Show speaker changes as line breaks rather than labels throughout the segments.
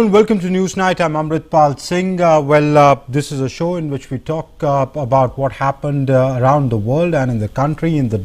afternoon. Welcome to News Night. I'm Amritpal Singh. This is a show in which we talk about what happened around the world and in the country in the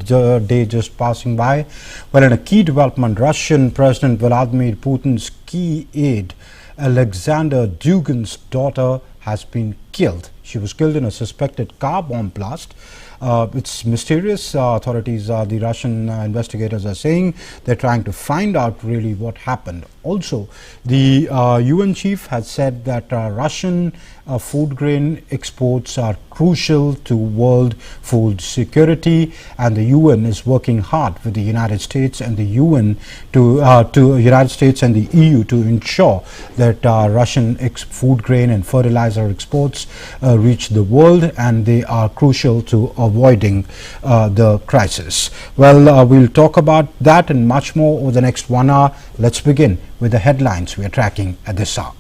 day just passing by. Well, in a key development, Russian President Vladimir Putin's key aide, Alexander Dugin's daughter, has been killed. She was killed in a suspected car bomb blast. It's mysterious. Authorities, the Russian investigators are saying they're trying to find out really what happened. Also, the UN chief has said that Russian food grain exports are crucial to world food security, and the UN is working hard with the United States and the UN to United States and the EU to ensure that Russian food grain and fertilizer exports reach the world, and they are crucial to avoiding the crisis. Well, we'll talk about that and much more over the next 1 hour. Let's begin with the headlines we are tracking at this hour.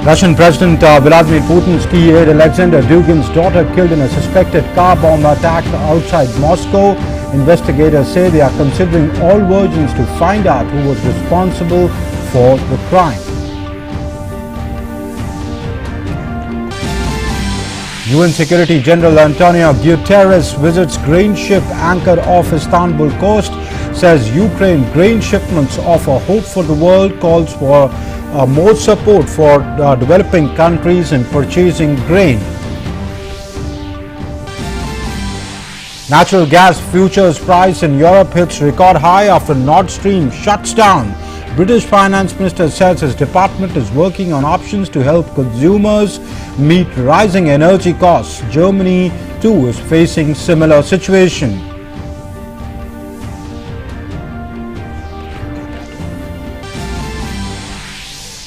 Russian President Vladimir Putin's key aide Alexander Dugin's daughter killed in a suspected car bomb attack outside Moscow. Investigators say they are considering all versions to find out who was responsible for the crime. UN Secretary General Antonio Guterres visits grain ship anchored off Istanbul coast, says Ukraine grain shipments offer hope for the world, calls for more support for developing countries in purchasing grain. Natural gas futures price in Europe hits record high after Nord Stream shuts down. British Finance Minister says his department is working on options to help consumers meet rising energy costs. Germany too is facing similar situation.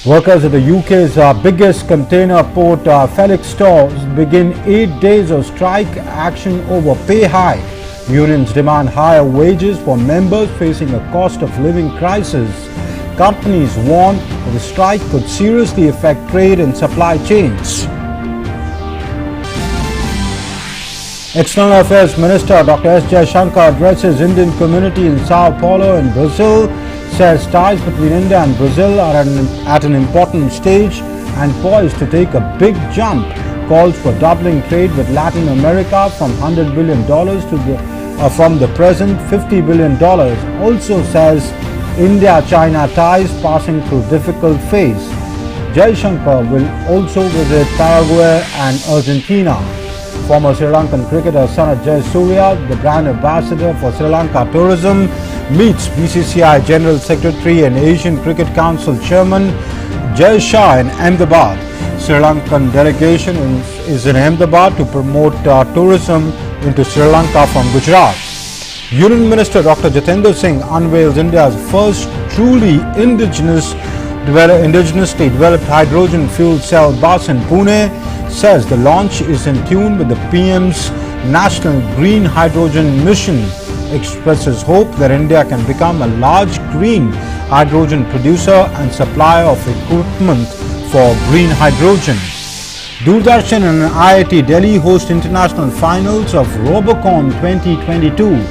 Workers at the UK's biggest container port, Felixstowe, begin 8 days of strike action over pay hike. Unions demand higher wages for members facing a cost of living crisis. Companies warn that the strike could seriously affect trade and supply chains. External Affairs Minister Dr. S. Jayashankar addresses Indian community in Sao Paulo in Brazil, says ties between India and Brazil are at an important stage and poised to take a big jump, calls for doubling trade with Latin America from $100 billion from the present $50 billion. Also says India-China ties passing through difficult phase. Jaishankar will also visit Paraguay and Argentina. Former Sri Lankan cricketer Sanat Jayasuriya, the brand ambassador for Sri Lanka tourism, meets BCCI General Secretary and Asian Cricket Council Chairman Jai Shah in Ahmedabad. Sri Lankan delegation is in Ahmedabad to promote tourism into Sri Lanka from Gujarat. Union Minister Dr. Jitendra Singh unveils India's first truly indigenously developed hydrogen fuel cell bus in Pune, says the launch is in tune with the PM's National Green Hydrogen Mission, expresses hope that India can become a large green hydrogen producer and supplier of equipment for green hydrogen. Doordarshan and IIT Delhi host international finals of Robocon 2022.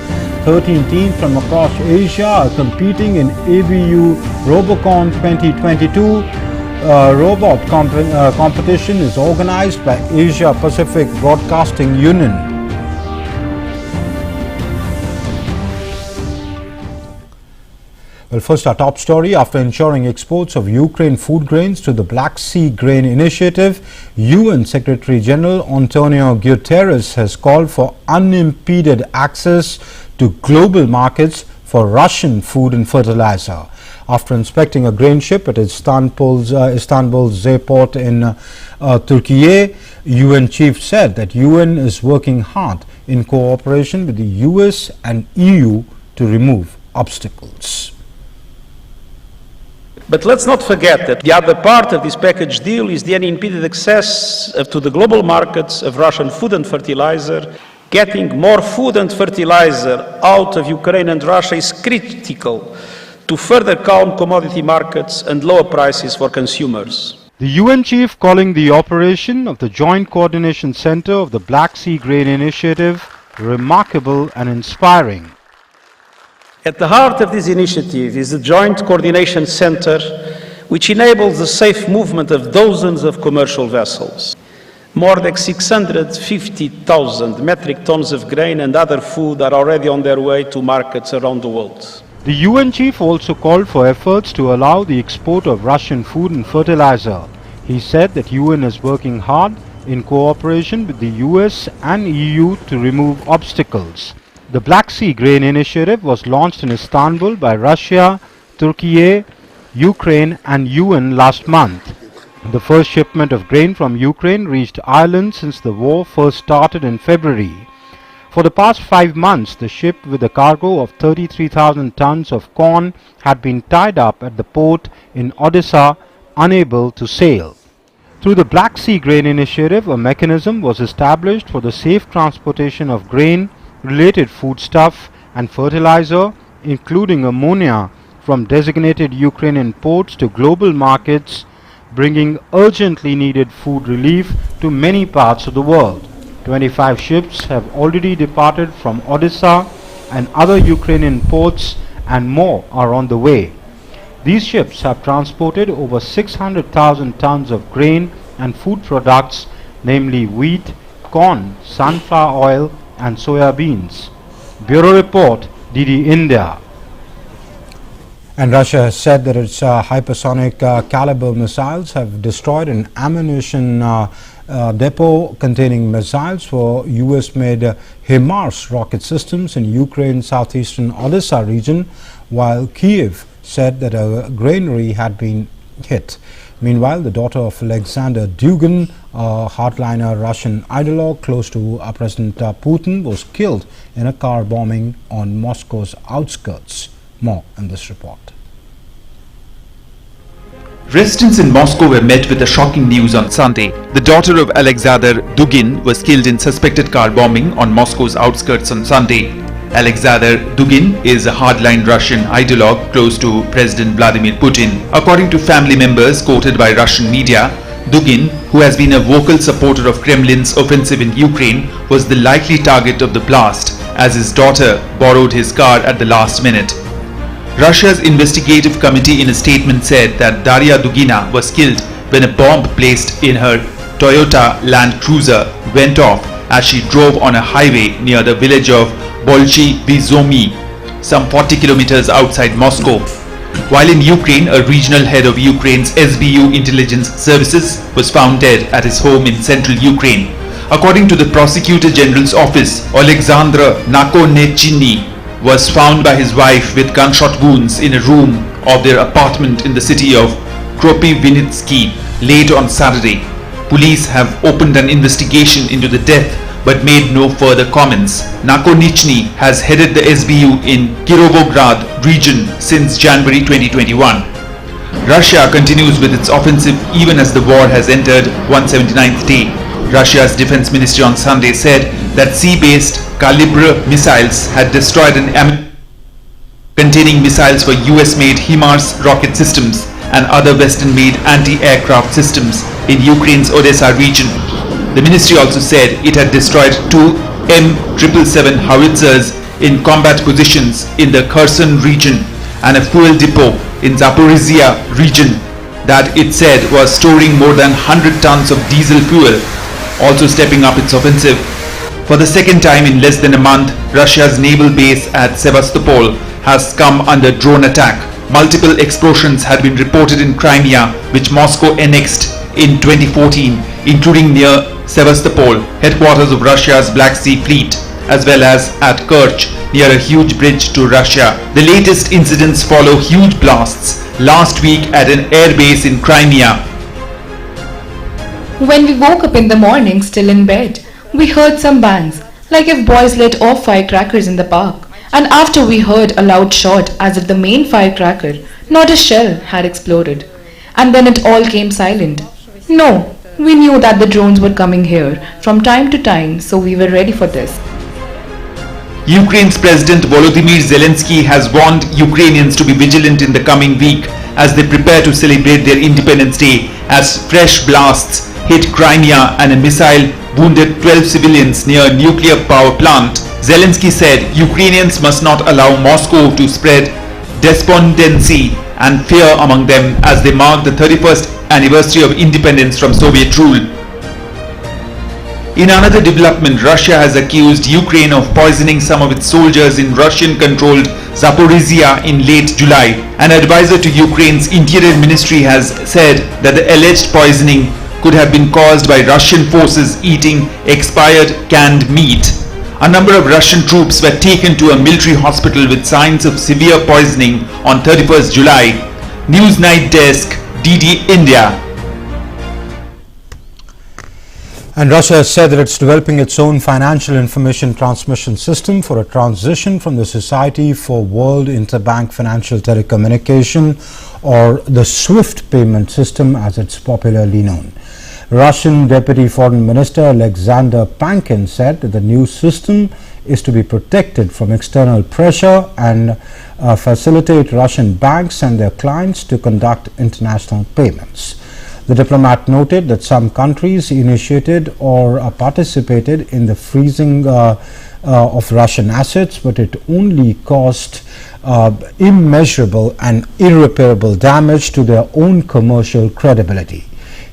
13 teams from across Asia are competing in ABU Robocon 2022. Robot competition is organized by Asia Pacific Broadcasting Union. Well, first our top story. After ensuring exports of Ukraine food grains to the Black Sea Grain Initiative, UN Secretary General Antonio Guterres has called for unimpeded access to global markets for Russian food and fertilizer. After inspecting a grain ship at Istanbul's port in Turkey, UN chief said that UN is working hard in cooperation with the US and EU to remove obstacles.
But let's not forget that the other part of this package deal is the unimpeded access to the global markets of Russian food and fertilizer. Getting more food and fertilizer out of Ukraine and Russia is critical to further calm commodity markets and lower prices for consumers.
The UN chief calling the operation of the Joint Coordination Center of the Black Sea Grain Initiative remarkable and inspiring.
At the heart of this initiative is the Joint Coordination Center, which enables the safe movement of dozens of commercial vessels. More than 650,000 metric tons of grain and other food are already on their way to markets around the world.
The UN chief also called for efforts to allow the export of Russian food and fertilizer. He said that UN is working hard in cooperation with the US and EU to remove obstacles. The Black Sea Grain Initiative was launched in Istanbul by Russia, Turkey, Ukraine and UN last month. The first shipment of grain from Ukraine reached Ireland since the war first started in February. For the past 5 months, the ship with a cargo of 33,000 tons of corn had been tied up at the port in Odessa, unable to sail. Through the Black Sea Grain Initiative, a mechanism was established for the safe transportation of grain, related foodstuff and fertilizer, including ammonia, from designated Ukrainian ports to global markets, bringing urgently needed food relief to many parts of the world. 25 ships have already departed from Odessa and other Ukrainian ports, and more are on the way. These ships have transported over 600,000 tons of grain and food products, namely wheat, corn, sunflower oil and soya beans. Bureau Report, DD India. And Russia has said that its hypersonic caliber missiles have destroyed an ammunition depot containing missiles for US-made HIMARS rocket systems in Ukraine's southeastern Odessa region, while Kiev said that a granary had been hit. Meanwhile, the daughter of Alexander Dugin, a hardliner Russian ideologue close to President Putin, was killed in a car bombing on Moscow's outskirts. More in this report.
Residents in Moscow were met with the shocking news on Sunday. The daughter of Alexander Dugin was killed in suspected car bombing on Moscow's outskirts on Sunday. Alexander Dugin is a hardline Russian ideologue close to President Vladimir Putin. According to family members quoted by Russian media, Dugin, who has been a vocal supporter of Kremlin's offensive in Ukraine, was the likely target of the blast, as his daughter borrowed his car at the last minute. Russia's investigative committee in a statement said that Daria Dugina was killed when a bomb placed in her Toyota Land Cruiser went off as she drove on a highway near the village of Bolchi Vizomi, some 40 kilometers outside Moscow. While in Ukraine, a regional head of Ukraine's SBU intelligence services was found dead at his home in central Ukraine. According to the Prosecutor General's office, Alexander Nakonechny was found by his wife with gunshot wounds in a room of their apartment in the city of Kropyvnytsky late on Saturday. Police have opened an investigation into the death but made no further comments. Nakonichny has headed the SBU in Kirovograd region since January 2021. Russia continues with its offensive even as the war has entered 179th day. Russia's defense ministry on Sunday said that sea-based Kalibr missiles had destroyed an ammunition containing missiles for US-made HIMARS rocket systems and other Western-made anti-aircraft systems in Ukraine's Odessa region. The ministry also said it had destroyed 2 M777 howitzers in combat positions in the Kherson region and a fuel depot in Zaporizia region that it said was storing more than 100 tons of diesel fuel, also stepping up its offensive. For the second time in less than a month, Russia's naval base at Sevastopol has come under drone attack. Multiple explosions had been reported in Crimea, which Moscow annexed in 2014, including near Sevastopol, headquarters of Russia's Black Sea Fleet, as well as at Kerch, near a huge bridge to Russia. The latest incidents follow huge blasts last week at an air base in Crimea.
When we woke up in the morning, still in bed, we heard some bangs, like if boys let off firecrackers in the park. And after we heard a loud shot as if the main firecracker, not a shell, had exploded. And then it all came silent. No, we knew that the drones were coming here from time to time, so we were ready for this.
Ukraine's President Volodymyr Zelensky has warned Ukrainians to be vigilant in the coming week as they prepare to celebrate their Independence Day as fresh blasts hit Crimea and a missile wounded 12 civilians near a nuclear power plant. Zelensky said Ukrainians must not allow Moscow to spread despondency and fear among them as they mark the 31st anniversary of independence from Soviet rule. In another development, Russia has accused Ukraine of poisoning some of its soldiers in Russian-controlled Zaporizia in late July. An advisor to Ukraine's Interior Ministry has said that the alleged poisoning could have been caused by Russian forces eating expired canned meat. A number of Russian troops were taken to a military hospital with signs of severe poisoning on 31st July. News Night Desk, DD India.
And Russia has said that it's developing its own financial information transmission system for a transition from the Society for World Interbank Financial Telecommunication, or the SWIFT payment system as it's popularly known. Russian Deputy Foreign Minister Alexander Pankin said that the new system is to be protected from external pressure and facilitate Russian banks and their clients to conduct international payments. The diplomat noted that some countries initiated or participated in the freezing of Russian assets, but it only caused immeasurable and irreparable damage to their own commercial credibility.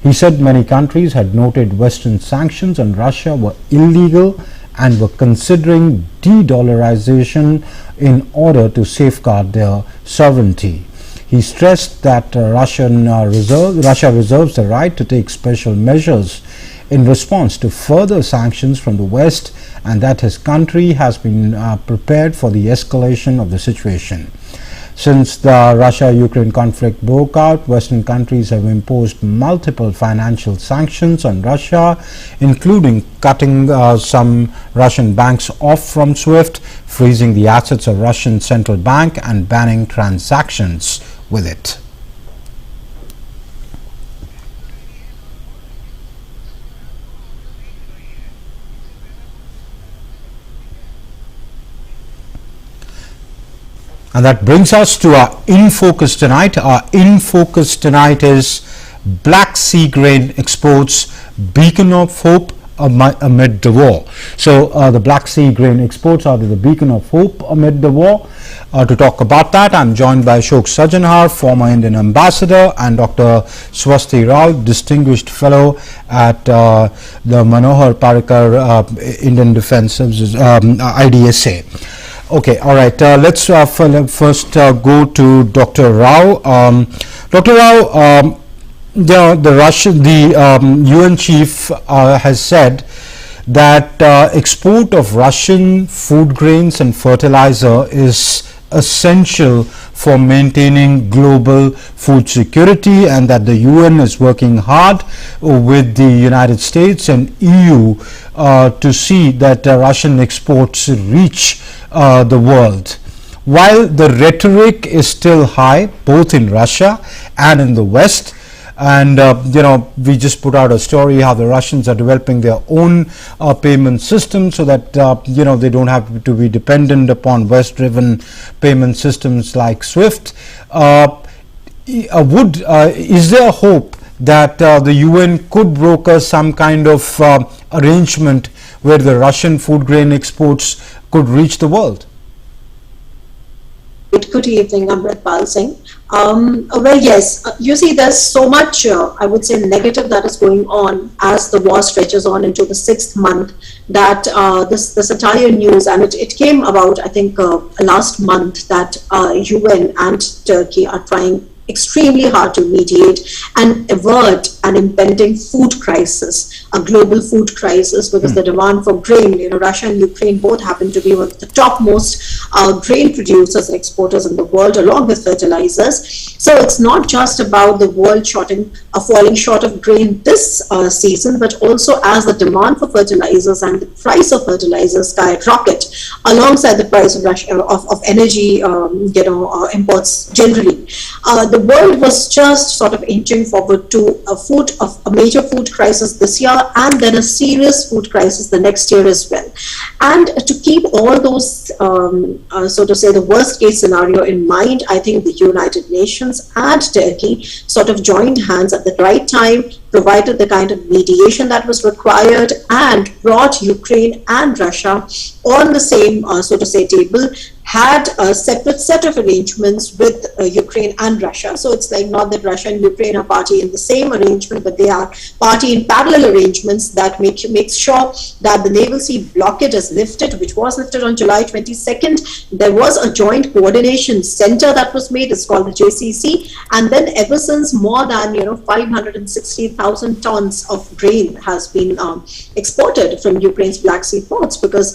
He said many countries had noted Western sanctions on Russia were illegal and were considering de-dollarization in order to safeguard their sovereignty. He stressed that Russia reserves the right to take special measures in response to further sanctions from the West, and that his country has been prepared for the escalation of the situation. Since the Russia-Ukraine conflict broke out, Western countries have imposed multiple financial sanctions on Russia, including cutting some Russian banks off from SWIFT, freezing the assets of Russian central bank, and banning transactions with it. And that brings us to our In Focus tonight. Our In Focus tonight is Black Sea grain exports, beacon of hope amid the war. So the Black Sea grain exports are the beacon of hope amid the war. To talk about that, I'm joined by Ashok Sajanhar, former Indian ambassador, and Dr. Swasti Rao, distinguished fellow at the Manohar Parrikar Indian Defence Services, IDSA. Okay, all right. Let's first go to Dr. Rao. Dr. Rao, the UN chief has said that export of Russian food grains and fertilizer is essential for maintaining global food security, and that the UN is working hard with the United States and EU to see that Russian exports reach the world. While the rhetoric is still high both in Russia and in the West, and we just put out a story how the Russians are developing their own payment system so that they don't have to be dependent upon West-driven payment systems like SWIFT. Is there hope that the UN could broker some kind of arrangement where the Russian food grain exports could reach the world?
Good evening, Amritpal Singh. Well, yes, you see, there's so much, I would say, negative that is going on as the war stretches on into the 6th month, that this entire news, and it came about, I think, last month, that UN and Turkey are trying extremely hard to mediate and avert an impending food crisis, a global food crisis, because the demand for grain, Russia and Ukraine both happen to be one of the topmost grain producers and exporters in the world, along with fertilizers. So it's not just about the world falling short of grain this season, but also as the demand for fertilizers and the price of fertilizers skyrocket alongside the price of energy imports generally. the world was just sort of inching forward to a major food crisis this year, and then a serious food crisis the next year as well. And to keep all those, so to say, the worst case scenario in mind, I think the United Nations and Turkey sort of joined hands at the right time, provided the kind of mediation that was required, and brought Ukraine and Russia on the same, so to say, table, had a separate set of arrangements with Ukraine and Russia. So it's like not that Russia and Ukraine are party in the same arrangement, but they are party in parallel arrangements that makes sure that the naval sea blockade is lifted, which was lifted on July 22nd. There was a joint coordination center that was made. It's called the JCC. And then ever since, more than 560,000 tons of grain has been exported from Ukraine's Black Sea ports, because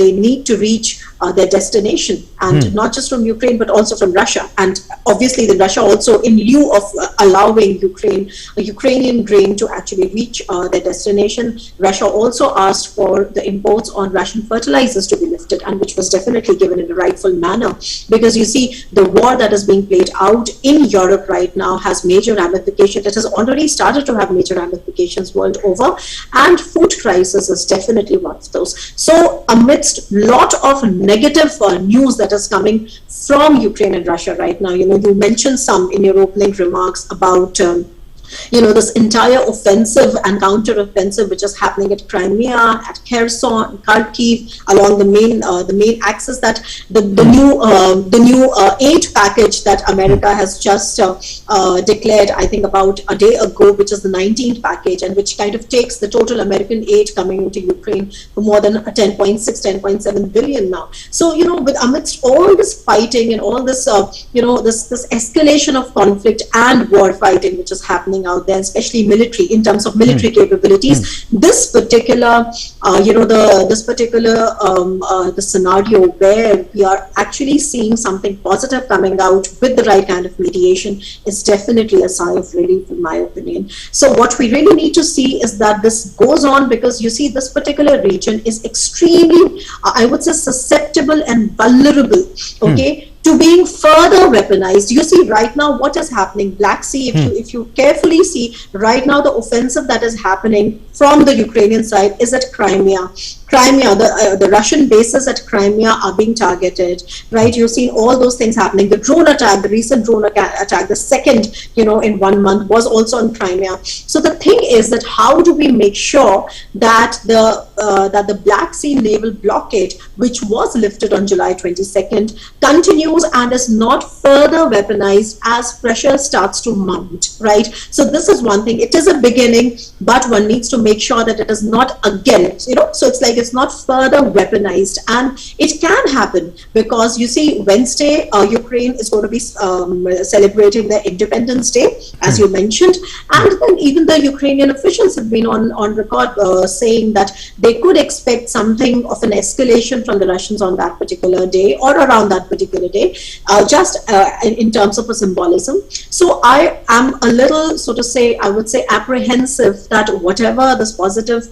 they need to reach their destination, and not just from Ukraine but also from Russia. And obviously the Russia also, in lieu of allowing Ukrainian grain to actually reach their destination, Russia also asked for the imports on Russian fertilizers to be lifted, and which was definitely given in a rightful manner, because you see the war that is being played out in Europe right now has major ramifications. It has already started to have major ramifications world over, and food crisis is definitely one of those. So amidst lot of negative news that is coming from Ukraine and Russia right now, you mentioned some in your opening remarks about this entire offensive and counter-offensive which is happening at Crimea, at Kherson, Kharkiv, along the main axis, that the new aid package that America has just declared, I think about a day ago, which is the 19th package, and which kind of takes the total American aid coming into Ukraine for more than 10.7 billion now. So amidst all this fighting and all this this escalation of conflict and war fighting which is happening out there, especially military, in terms of military capabilities, this particular the scenario where we are actually seeing something positive coming out with the right kind of mediation is definitely a sigh of relief, in my opinion. So what we really need to see is that this goes on, because you see this particular region is extremely, I would say, susceptible and vulnerable, to being further weaponized. You see right now what is happening, Black Sea, if you carefully see right now, the offensive that is happening from the Ukrainian side is at Crimea. The Russian bases at Crimea are being targeted, right? You've seen all those things happening. The drone attack, the recent drone attack, the second, in 1 month, was also on Crimea. So the thing is that how do we make sure that the Black Sea naval blockade, which was lifted on July 22nd, continues and is not further weaponized as pressure starts to mount, right? So this is one thing. It is a beginning, but one needs to make sure that it is not again, so it's like it's not further weaponized. And it can happen, because you see Wednesday, Ukraine is going to be celebrating their Independence Day, as you mentioned, and then even the Ukrainian officials have been on record saying that they could expect something of an escalation from the Russians on that particular day, or around that particular day, just in terms of a symbolism. So I am a little, so to say, I would say, apprehensive that whatever this positive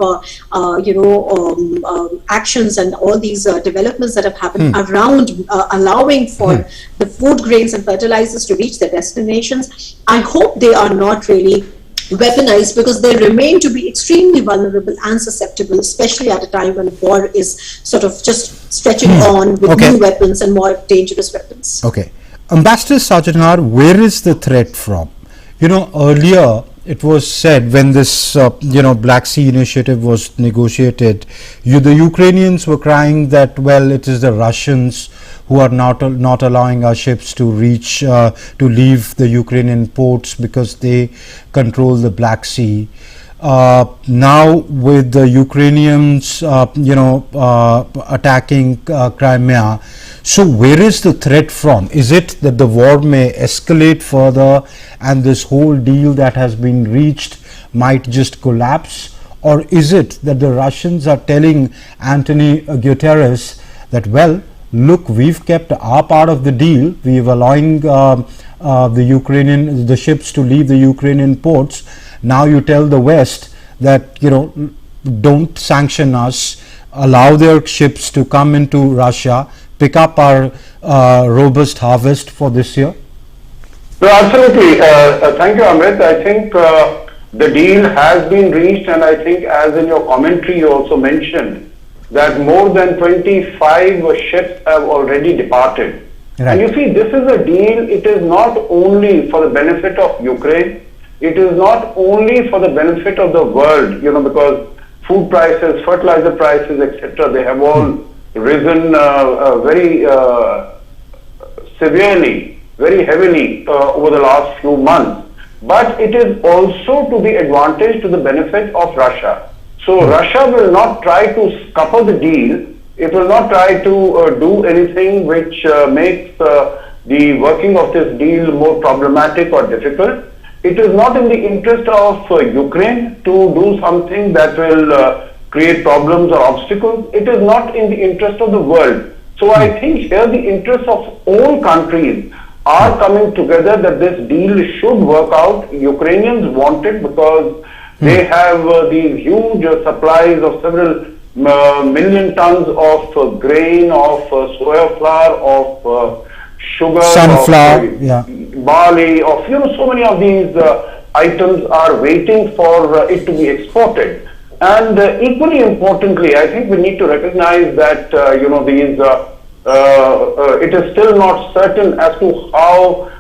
actions and all these developments that have happened around allowing for the food grains and fertilizers to reach their destinations, I hope they are not really weaponized, because they remain to be extremely vulnerable and susceptible, especially at a time when war is sort of just stretching on with new weapons and more dangerous weapons.
Okay. Ambassador Sajjanar, where is the threat from? Earlier it was said, when this Black Sea initiative was negotiated, the Ukrainians were crying that, well, it is the Russians who are not allowing our ships to reach, to leave the Ukrainian ports because they control the Black Sea. Now with the Ukrainians, attacking Crimea, so where is the threat from? Is it that the war may escalate further and this whole deal that has been reached might just collapse? Or is it that the Russians are telling Anthony Guterres that, well, look, we've kept our part of the deal, we've allowing the ships to leave the Ukrainian ports. Now you tell the West that, don't sanction us, allow their ships to come into Russia, pick up our robust harvest for this year?
No, absolutely. Thank you, Amrit. I think the deal has been reached, and I think, as in your commentary, you also mentioned that more than 25 ships have already departed.
Right.
And you see, this is a deal. It is not only for the benefit of Ukraine. It is not only for the benefit of the world. Because food prices, fertilizer prices, etc., they have all risen very severely, very heavily over the last few months. But it is also to the advantage, to the benefit of Russia. So Russia will not try to scupper the deal. It will not try to do anything which makes the working of this deal more problematic or difficult. It is not in the interest of Ukraine to do something that will create problems or obstacles. It is not in the interest of the world. So I think here the interests of all countries are coming together that this deal should work out. Ukrainians want it because they have these huge supplies of several million tons of grain, of soya flour, of sugar,
Sunflower,
of barley, of so many of these items are waiting for it to be exported. And equally importantly, I think we need to recognize that these it is still not certain as to how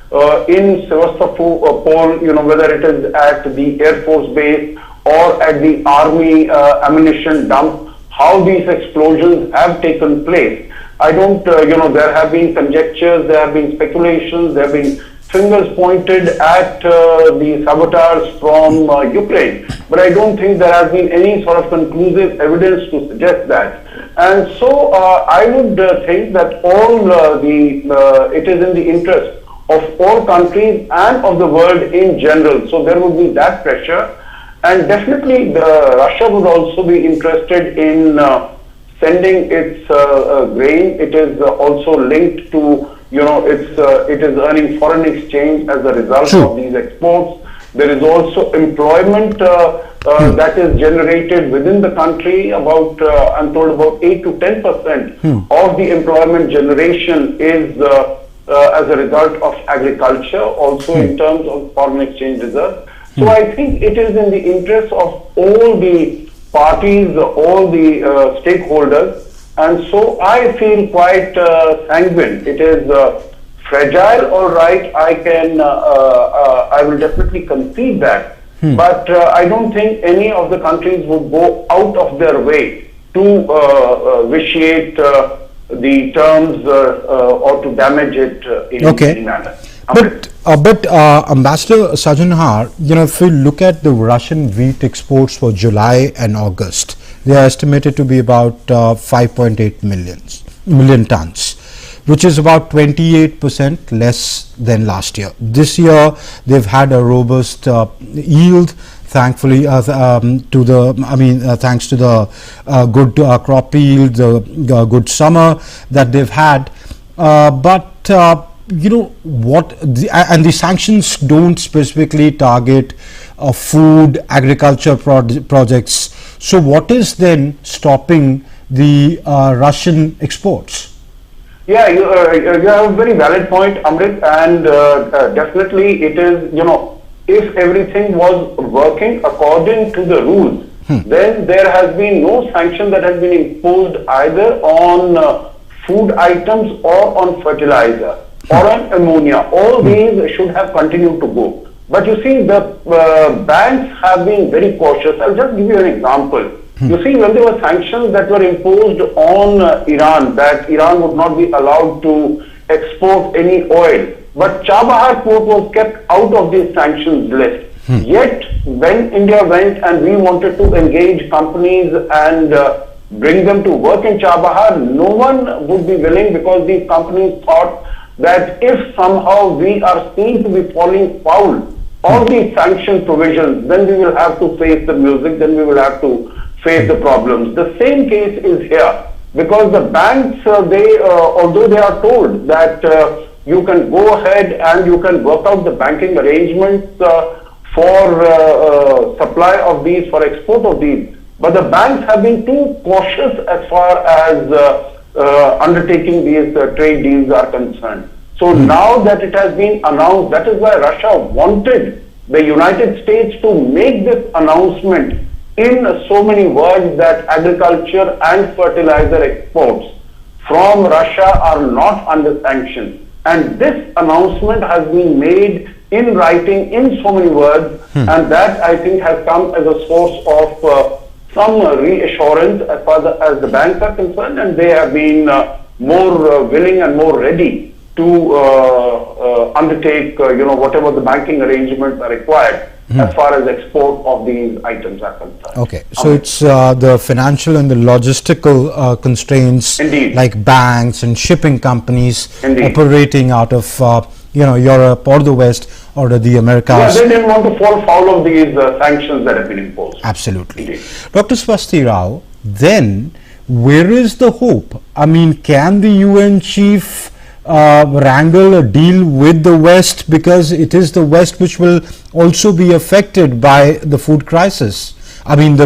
in Sevastopol, whether it is at the Air Force base or at the army ammunition dump, how these explosions have taken place. I don't, there have been conjectures, there have been speculations, there have been fingers pointed at the saboteurs from Ukraine, but I don't think there has been any sort of conclusive evidence to suggest that. And so I would think that it is in the interest of all countries and of the world in general. So there would be that pressure, and definitely Russia would also be interested in sending its grain. It is also linked to it is earning foreign exchange as a result of these exports. There is also employment that is generated within the country. About I'm told about 8 to 10% of the employment generation is as a result of agriculture, also in terms of foreign exchange reserves. So I think it is in the interest of all the parties, all the stakeholders. And so I feel quite sanguine. It is fragile, all right. I will definitely concede that. But I don't think any of the countries would go out of their way to vitiate the terms or to damage it in any manner.
But Ambassador Sajanhar, if we look at the Russian wheat exports for July and August, they are estimated to be about 5.8 million tons, which is about 28% less than last year. This year, they've had a robust yield, thankfully, thanks to the good crop yield, the good summer that they've had. And the sanctions don't specifically target food, agriculture projects. So what is then stopping the Russian exports?
Yeah, you have a very valid point, Amrit, and definitely it is, if everything was working according to the rules, then there has been no sanction that has been imposed either on food items or on fertilizer or on ammonia. All these should have continued to go. But you see, the banks have been very cautious. I'll just give you an example. You see, when there were sanctions that were imposed on Iran, that Iran would not be allowed to export any oil, but Chabahar port was kept out of the sanctions list. Yet, when India went and we wanted to engage companies and bring them to work in Chabahar, no one would be willing, because these companies thought that if somehow we are seen to be falling foul of these sanction provisions, then we will have to face the music, then we will have to face the problems. The same case is here, because the banks, although they are told that you can go ahead and you can work out the banking arrangements for supply of these, for export of these, but the banks have been too cautious as far as undertaking these trade deals are concerned. So now that it has been announced, that is why Russia wanted the United States to make this announcement in so many words that agriculture and fertilizer exports from Russia are not under sanction. And this announcement has been made in writing in so many words, and that I think has come as a source of some reassurance as far as the banks are concerned, and they have been more willing and more ready to undertake, whatever the banking arrangements are required as far as export of these items are concerned.
Okay, so it's the financial and the logistical constraints,
Indeed.
like banks and shipping companies
Indeed.
operating out of Europe or the West or the Americas.
Yeah, they didn't want to fall foul of these sanctions that have been imposed.
Absolutely.
Indeed.
Dr. Swasti Rao, then where is the hope? I mean, can the UN chief wrangle a deal with the West, because it is the West which will also be affected by the food crisis? I mean,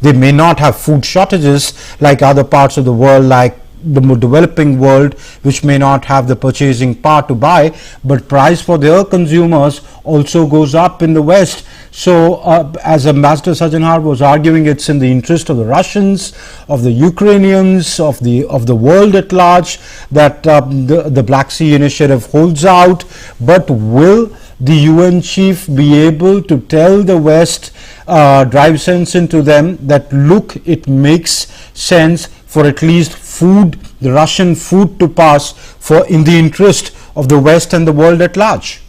they may not have food shortages like other parts of the world, like the more developing world, which may not have the purchasing power to buy, but price for their consumers also goes up in the West. So as Ambassador Sajanhar was arguing, it's in the interest of the Russians, of the Ukrainians, of the world at large, that the Black Sea Initiative holds out. But will the UN chief be able to tell the West, drive sense into them, that look, it makes sense for at least food, the Russian food, to pass for in the interest of the West and the world at large?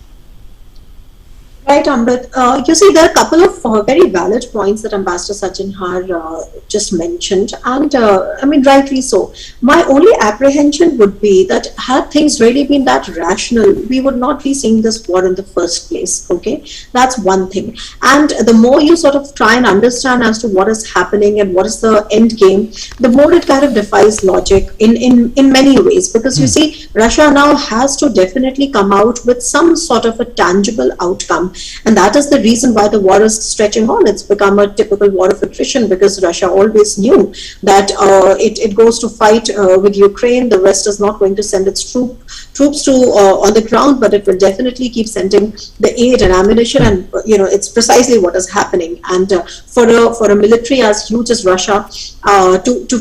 Right, Amrit. You see, there are a couple of very valid points that Ambassador Sajanhar just mentioned, and I mean, rightly so. My only apprehension would be that had things really been that rational, we would not be seeing this war in the first place, okay? That's one thing. And the more you sort of try and understand as to what is happening and what is the end game, the more it kind of defies logic in many ways, because you see, Russia now has to definitely come out with some sort of a tangible outcome. And that is the reason why the war is stretching on. It's become a typical war of attrition, because Russia always knew that it goes to fight with Ukraine. The West is not going to send its troops to on the ground, but it will definitely keep sending the aid and ammunition, and it's precisely what is happening. And for a military as huge as Russia,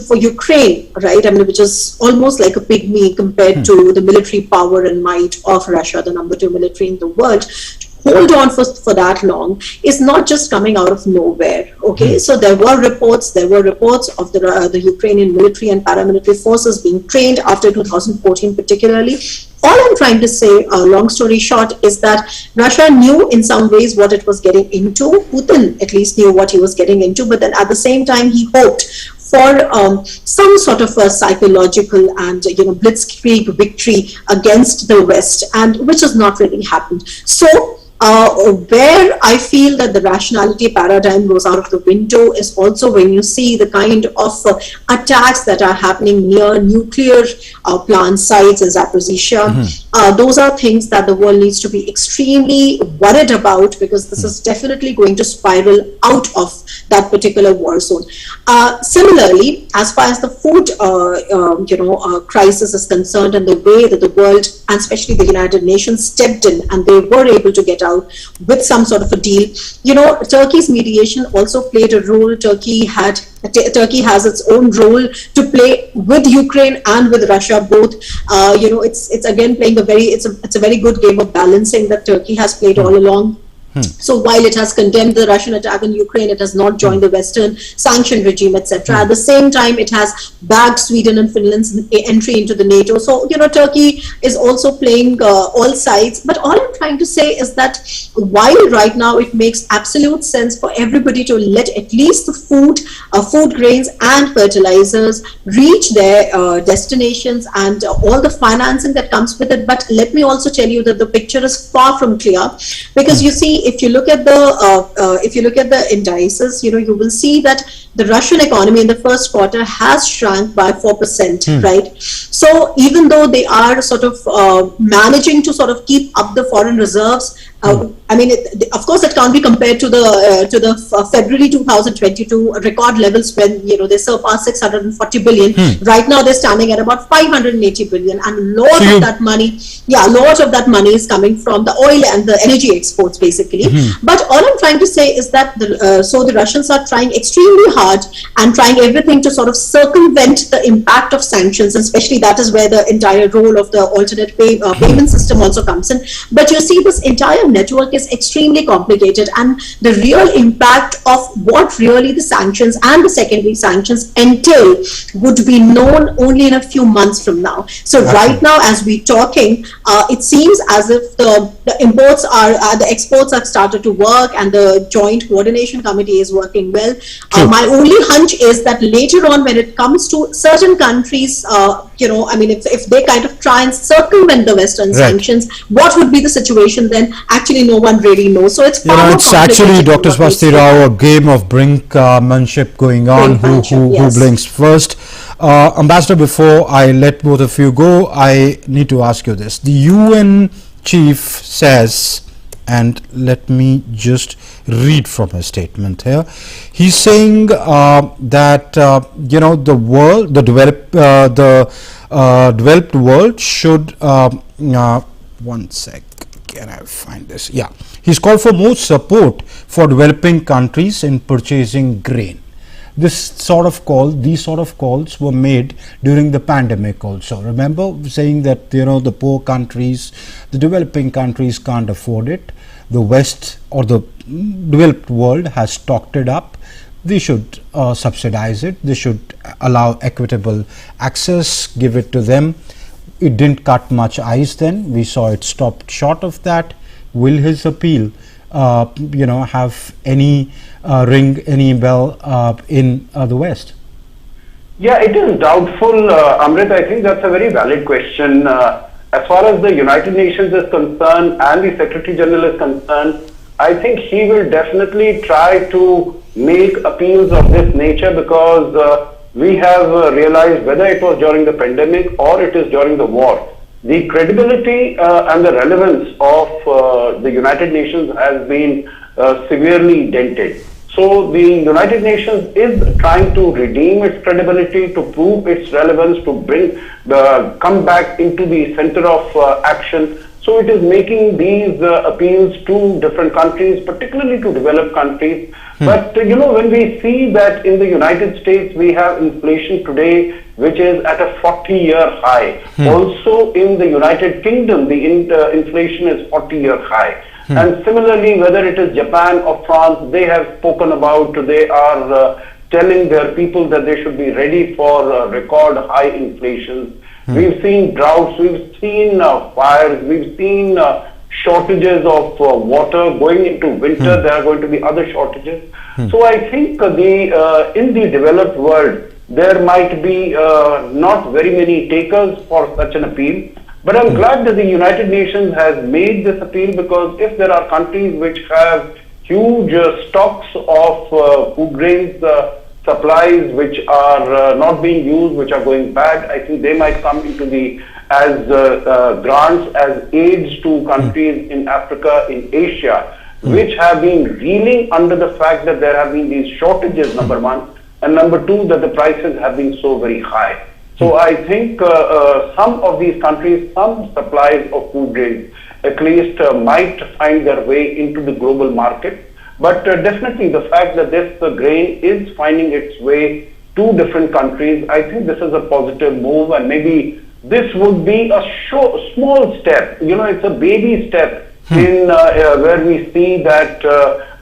for Ukraine, right? I mean, which is almost like a pygmy compared to the military power and might of Russia, the number 2 military in the world. Hold on for that long is not just coming out of nowhere. Okay, so there were reports of the Ukrainian military and paramilitary forces being trained after 2014 particularly. All I'm trying to say, long story short, is that Russia knew in some ways what it was getting into. Putin at least knew what he was getting into, but then at the same time he hoped for some sort of a psychological and blitzkrieg victory against the West, and which has not really happened. So where I feel that the rationality paradigm goes out of the window is also when you see the kind of attacks that are happening near nuclear plant sites in Zaporizia. Those are things that the world needs to be extremely worried about, because this is definitely going to spiral out of that particular war zone. Similarly, as far as the food crisis is concerned, and the way that the world, and especially the United Nations, stepped in and they were able to get out with some sort of a deal. Turkey's mediation also played a role. Turkey has its own role to play with Ukraine and with Russia both. It's again playing it's a very good game of balancing that Turkey has played all along. So while it has condemned the Russian attack on Ukraine, it has not joined the Western sanction regime, etc. At the same time, it has backed Sweden and Finland's entry into the NATO. So, Turkey is also playing all sides. But all I'm trying to say is that while right now it makes absolute sense for everybody to let at least the food grains and fertilizers reach their destinations and all the financing that comes with it. But let me also tell you that the picture is far from clear, because you see, if you look at the indices, you will see that the Russian economy in the first quarter has shrunk by 4%, right? So even though they are sort of managing to sort of keep up the foreign reserves, I mean, of course, it can't be compared to the February 2022 record levels when they surpassed 640 billion. Right now, they're standing at about 580 billion, and lot of that money is coming from the oil and the energy exports, basically. But all I'm trying to say is that the Russians are trying extremely hard and trying everything to sort of circumvent the impact of sanctions, especially that is where the entire role of the alternate payment system also comes in. But you see, this entire network is extremely complicated, and the real impact of what really the sanctions and the secondary sanctions entail would be known only in a few months from now. So right now, as we're talking, it seems as if the exports have started to work, and the joint coordination committee is working well. My only hunch is that later on, when it comes to certain countries, I mean, if they kind of try and circumvent the Western sanctions, what would be the situation then? Actually, no one really knows. So it's far more complicated.
Actually, Dr. Swasti Rao, a game of brinkmanship going on. Who blinks first? Ambassador, before I let both of you go, I need to ask you this. The UN chief says, and let me just read from his statement here. He's saying that the world, the developed world should one sec. Can I find this? Yeah, he's called for more support for developing countries in purchasing grain. These sort of calls were made during the pandemic also. Remember saying that the poor countries, the developing countries can't afford it. The West or the developed world has stocked it up. We should subsidize it. They should allow equitable access, give it to them. It didn't cut much ice then. We saw it stopped short of that. Will his appeal have any ring, any bell in the West?
Yeah, it is doubtful, Amrit. I think that's a very valid question. As far as the United Nations is concerned and the Secretary General is concerned, I think he will definitely try to make appeals of this nature, because we have realized, whether it was during the pandemic or it is during the war, the credibility and the relevance of the United Nations has been severely dented. So the United Nations is trying to redeem its credibility, to prove its relevance, to come back into the center of action. So it is making these appeals to different countries, particularly to developed countries. But when we see that in the United States we have inflation today which is at a 40-year high. Also in the United Kingdom the inflation is 40-year high. And similarly, whether it is Japan or France, they have spoken about, they are telling their people that they should be ready for record high inflation. We've seen droughts, we've seen fires, we've seen shortages of water going into winter. There are going to be other shortages. So I think in the developed world, there might be not very many takers for such an appeal. But I'm glad that the United Nations has made this appeal, because if there are countries which have huge stocks of food grains supplies which are not being used, which are going bad, I think they might come into as grants, as aids to countries in Africa, in Asia, which have been reeling under the fact that there have been these shortages, number one, and number two, that the prices have been so very high. So I think some of these countries, some supplies of food grains at least might find their way into the global market. But definitely the fact that this grain is finding its way to different countries, I think this is a positive move, and maybe this would be a small step. It's a baby step in where we see that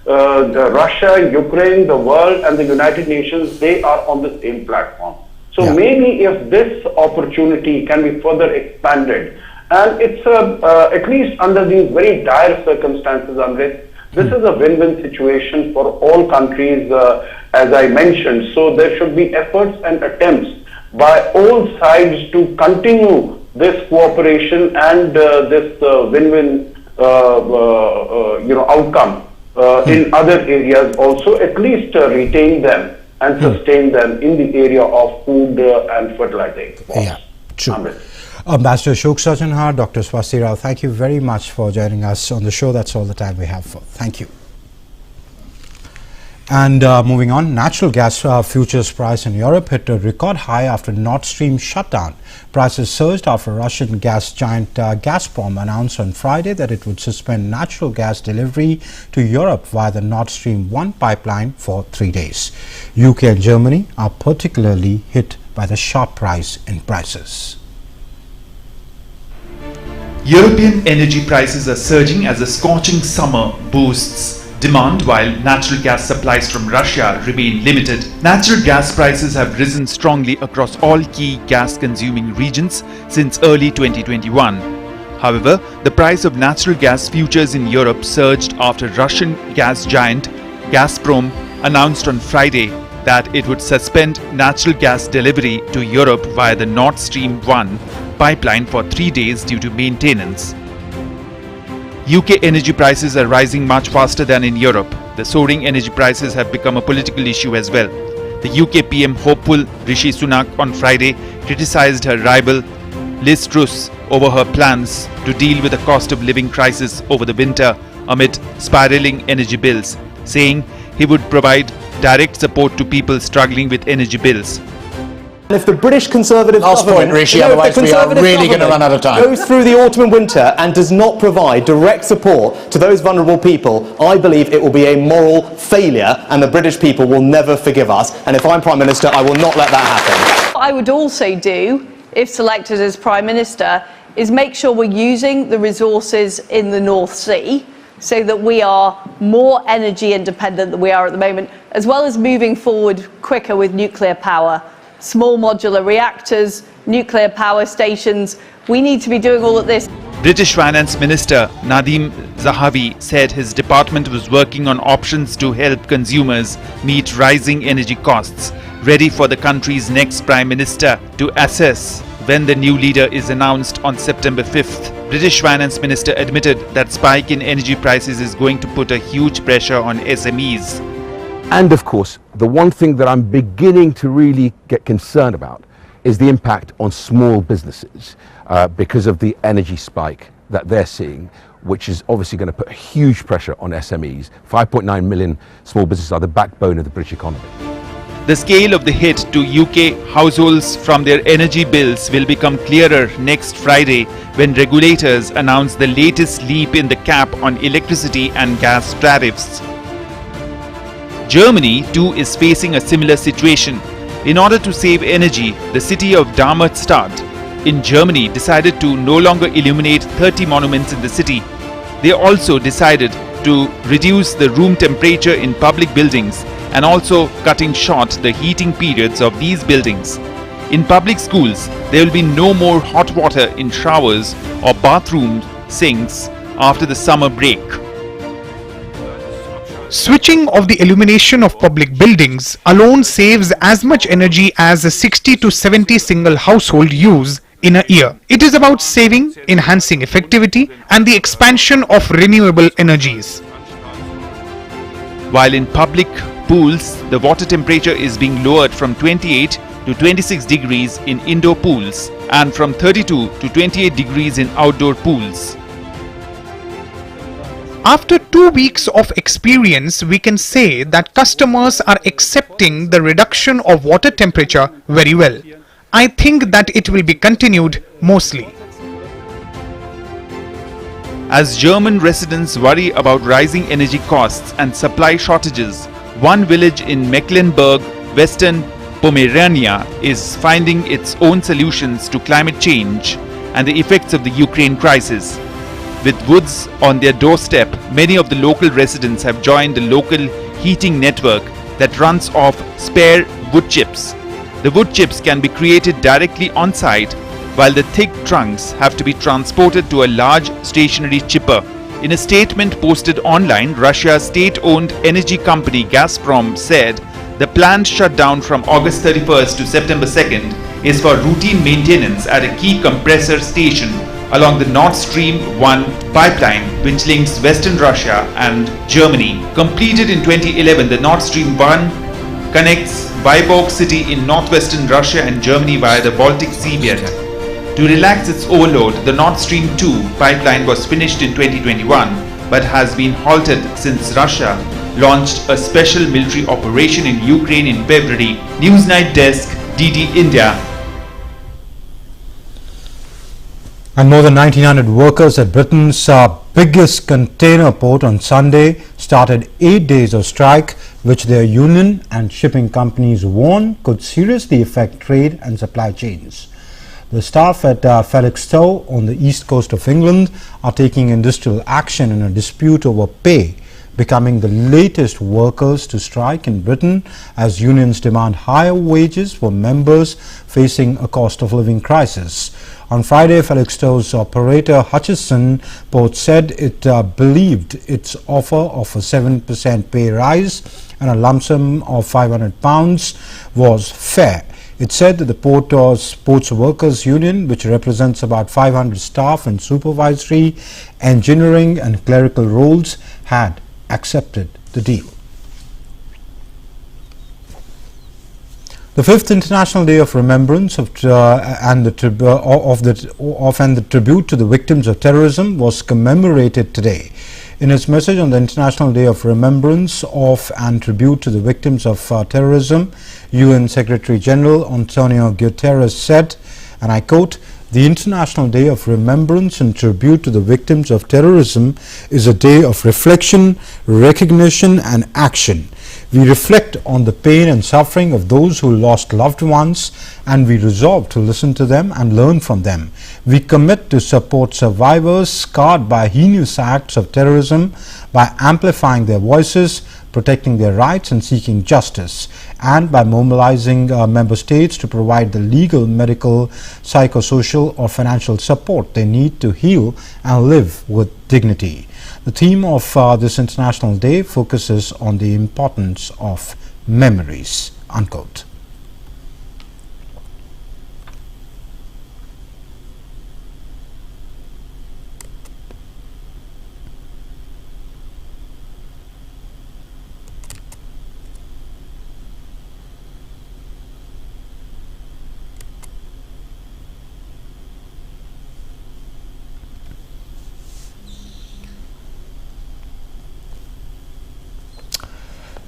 Russia, Ukraine, the world and the United Nations, they are on the same platform. So maybe if this opportunity can be further expanded, and it's at least under these very dire circumstances, Amrit, this is a win-win situation for all countries, as I mentioned. So there should be efforts and attempts by all sides to continue this cooperation and this win-win, outcome in other areas also, at least retain them and sustain them in the area of food and fertilizer exports.
Yeah, true. Ambassador Ashok Sajanhar, Dr. Swasti Rao, thank you very much for joining us on the show. That's all the time we have for. Thank you. And moving on, natural gas futures price in Europe hit a record high after Nord Stream shutdown. Prices surged after Russian gas giant Gazprom announced on Friday that it would suspend natural gas delivery to Europe via the Nord Stream 1 pipeline for 3 days. UK and Germany are particularly hit by the sharp rise in prices.
European energy prices are surging as a scorching summer boosts demand while natural gas supplies from Russia remain limited. Natural gas prices have risen strongly across all key gas-consuming regions since early 2021. However, the price of natural gas futures in Europe surged after Russian gas giant Gazprom announced on Friday that it would suspend natural gas delivery to Europe via the Nord Stream 1 pipeline for 3 days due to maintenance. UK energy prices are rising much faster than in Europe. The soaring energy prices have become a political issue as well. The UK PM hopeful Rishi Sunak on Friday criticized her rival Liz Truss over her plans to deal with the cost of living crisis over the winter amid spiraling energy bills, saying he would provide direct support to people struggling with energy bills.
If the British Conservative
Last
government,
point, Rishi, otherwise we are really going to run out of time.
Goes through the autumn and winter and does not provide direct support to those vulnerable people, I believe it will be a moral failure and the British people will never forgive us. And if I'm Prime Minister, I will not let that happen.
What I would also do, if selected as Prime Minister, is make sure we're using the resources in the North Sea so that we are more energy independent than we are at the moment, as well as moving forward quicker with nuclear power. Small modular reactors, nuclear power stations. We need to be doing all of this.
British Finance Minister Nadhim Zahawi said his department was working on options to help consumers meet rising energy costs, ready for the country's next Prime Minister to assess when the new leader is announced on September 5th. British Finance Minister admitted that spike in energy prices is going to put a huge pressure on SMEs.
And of course, the one thing that I'm beginning to really get concerned about is the impact on small businesses because of the energy spike that they're seeing, which is obviously going to put a huge pressure on SMEs. 5.9 million small businesses are the backbone of the British economy.
The scale of the hit to UK households from their energy bills will become clearer next Friday when regulators announce the latest leap in the cap on electricity and gas tariffs. Germany too is facing a similar situation. In order to save energy, the city of Darmstadt in Germany decided to no longer illuminate 30 monuments in the city. They also decided to reduce the room temperature in public buildings and also cutting short the heating periods of these buildings. In public schools, there will be no more hot water in showers or bathroom sinks after the summer break.
Switching of the illumination of public buildings alone saves as much energy as a 60 to 70 single household use in a year. It is about saving, enhancing effectivity and the expansion of renewable energies.
While in public pools, the water temperature is being lowered from 28 to 26 degrees in indoor pools and from 32 to 28 degrees in outdoor pools.
After 2 weeks of experience, we can say that customers are accepting the reduction of water temperature very well. I think that it will be continued mostly.
As German residents worry about rising energy costs and supply shortages, one village in Mecklenburg, Western Pomerania is finding its own solutions to climate change and the effects of the Ukraine crisis. With woods on their doorstep, many of the local residents have joined a local heating network that runs off spare wood chips. The wood chips can be created directly on site, while the thick trunks have to be transported to a large stationary chipper. In a statement posted online, Russia's state-owned energy company Gazprom said the planned shutdown from August 31st to September 2nd is for routine maintenance at a key compressor station along the Nord Stream 1 pipeline, which links Western Russia and Germany. Completed in 2011, the Nord Stream 1 connects Vyborg city in northwestern Russia and Germany via the Baltic Sea bed. To relax its overload, the Nord Stream 2 pipeline was finished in 2021 but has been halted since Russia launched a special military operation in Ukraine in February. Newsnight Desk, DD India.
And more than 1,900 workers at Britain's biggest container port on Sunday started 8 days of strike, which their union and shipping companies warn could seriously affect trade and supply chains. The staff at Felixstowe on the east coast of England are taking industrial action in a dispute over pay, becoming the latest workers to strike in Britain as unions demand higher wages for members facing a cost of living crisis. On Friday, Felixstowe's operator Hutchison Port said it believed its offer of a 7% pay rise and a lump sum of £500 was fair. It said that the Ports Workers Union, which represents about 500 staff in supervisory, engineering and clerical roles, had accepted the deal. The 5th International Day of Remembrance and the tribute to the victims of terrorism was commemorated today. In its message on the International Day of Remembrance of and tribute to the victims of terrorism, UN Secretary General Antonio Guterres said, and I quote, "The International Day of Remembrance and tribute to the victims of terrorism is a day of reflection, recognition and action. We reflect on the pain and suffering of those who lost loved ones, and we resolve to listen to them and learn from them. We commit to support survivors scarred by heinous acts of terrorism by amplifying their voices, protecting their rights and seeking justice, and by mobilizing member states to provide the legal, medical, psychosocial or financial support they need to heal and live with dignity." The theme of this International Day focuses on the importance of memories, unquote.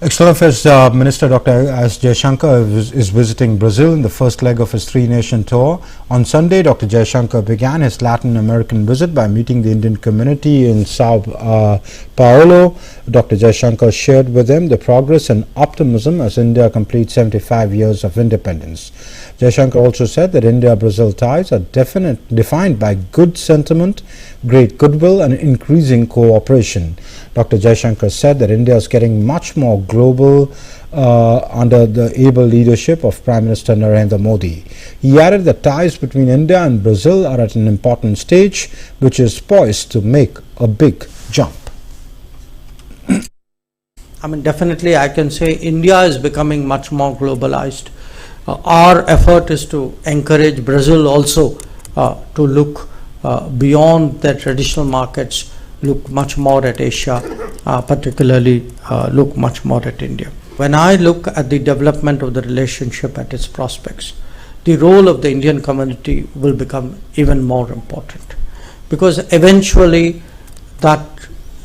External Affairs Minister Dr. S. Jaishankar is visiting Brazil in the first leg of his three-nation tour. On Sunday, Dr. Jaishankar began his Latin American visit by meeting the Indian community in Sao Paulo. Dr. Jaishankar shared with them the progress and optimism as India completes 75 years of independence. Jaishankar also said that India-Brazil ties are defined by good sentiment, great goodwill and increasing cooperation. Dr. Jaishankar said that India is getting much more global under the able leadership of Prime Minister Narendra Modi. He added that ties between India and Brazil are at an important stage, which is poised to make a big jump.
I mean, definitely I can say India is becoming much more globalized. Our effort is to encourage Brazil also to look beyond their traditional markets, look much more at Asia, particularly look much more at India. When I look at the development of the relationship at its prospects, the role of the Indian community will become even more important, because eventually that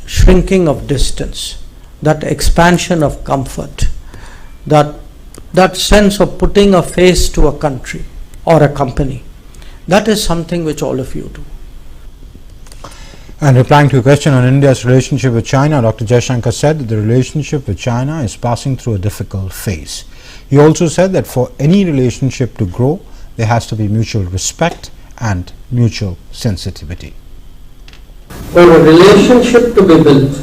shrinking of distance, that expansion of comfort, that sense of putting a face to a country or a company, that is something which all of you do.
And replying to a question on India's relationship with China, Dr. Jaishankar said that the relationship with China is passing through a difficult phase. He also said that for any relationship to grow, there has to be mutual respect and mutual sensitivity.
For a relationship to be built,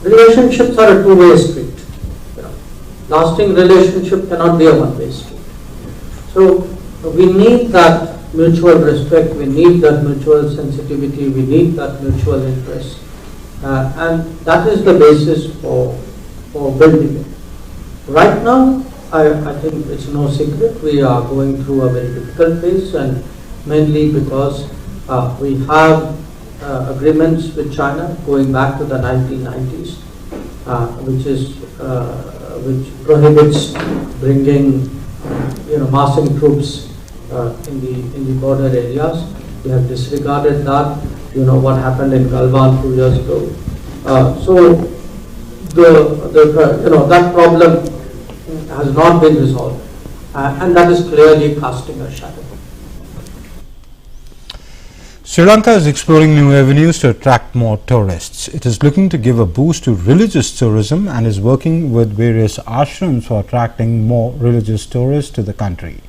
relationships are a two-way street. Lasting relationship cannot be a one-way street. So we need that mutual respect, we need that mutual sensitivity, we need that mutual interest, and that is the basis for building it. Right now, I think it's no secret we are going through a very difficult phase, and mainly because we have agreements with China going back to the 1990s, which prohibits bringing massing troops in the border areas, They have disregarded that, what happened in Galwan 2 years ago. So that problem has not been resolved, and that is clearly casting a shadow.
Sri Lanka is exploring new avenues to attract more tourists. It is looking to give a boost to religious tourism and is working with various ashrams for attracting more religious tourists to the country.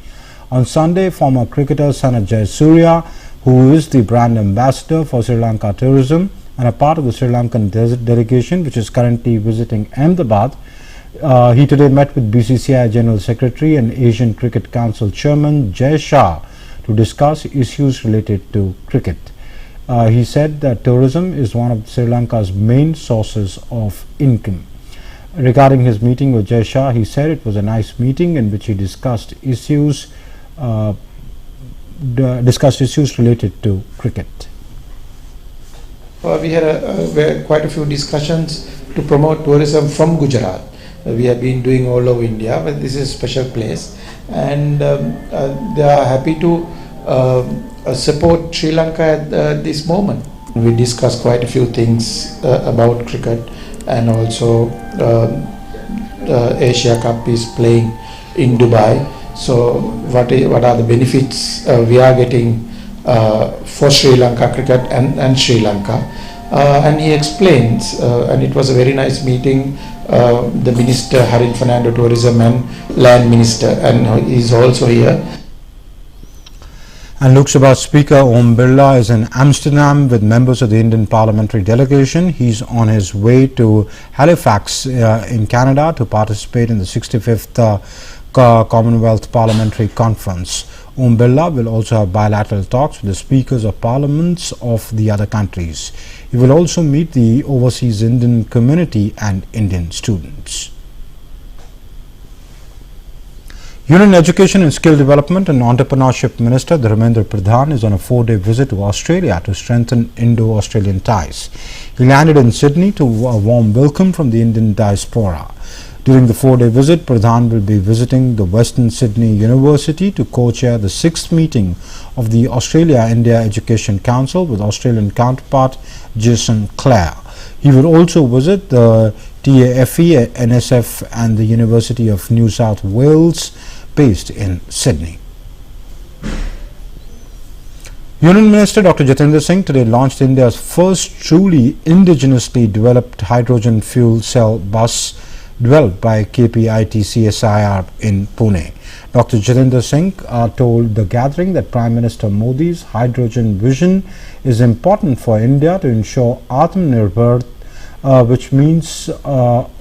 On Sunday, former cricketer Sanat Jayasuriya, who is the brand ambassador for Sri Lanka tourism and a part of the Sri Lankan delegation which is currently visiting Ahmedabad, he today met with BCCI General Secretary and Asian Cricket Council Chairman Jayashankar to discuss issues related to cricket. He said that tourism is one of Sri Lanka's main sources of income. Regarding his meeting with Jayashankar, he said it was a nice meeting in which he discussed issues related to cricket.
We had quite a few discussions to promote tourism from Gujarat. We have been doing all over India, but this is a special place, and they are happy to support Sri Lanka at this moment. We discussed quite a few things about cricket, and also Asia Cup is playing in Dubai. So what are the benefits we are getting for Sri Lanka cricket and Sri Lanka? And he explains, and it was a very nice meeting. The Minister Harin Fernando, Tourism and Land Minister, and he is also here.
And Lok Sabha Speaker Om Birla is in Amsterdam with members of the Indian parliamentary delegation. He's on his way to Halifax in Canada to participate in the 65th Commonwealth Parliamentary Conference. Om Birla will also have bilateral talks with the speakers of parliaments of the other countries. He will also meet the overseas Indian community and Indian students. Union Education and Skill Development and Entrepreneurship Minister Dharmendra Pradhan is on a 4-day visit to Australia to strengthen Indo-Australian ties. He landed in Sydney to a warm welcome from the Indian diaspora. During the 4-day visit, Pradhan will be visiting the Western Sydney University to co-chair the 6th meeting of the Australia-India Education Council with Australian counterpart Jayashankar. He will also visit the TAFE, NSF and the University of New South Wales based in Sydney. Union Minister Dr. Jitendra Singh today launched India's first truly indigenously developed hydrogen fuel cell bus developed by KPIT-CSIR in Pune. Dr. Jitendra Singh told the gathering that Prime Minister Modi's hydrogen vision is important for India to ensure Atmanirbhar, which means of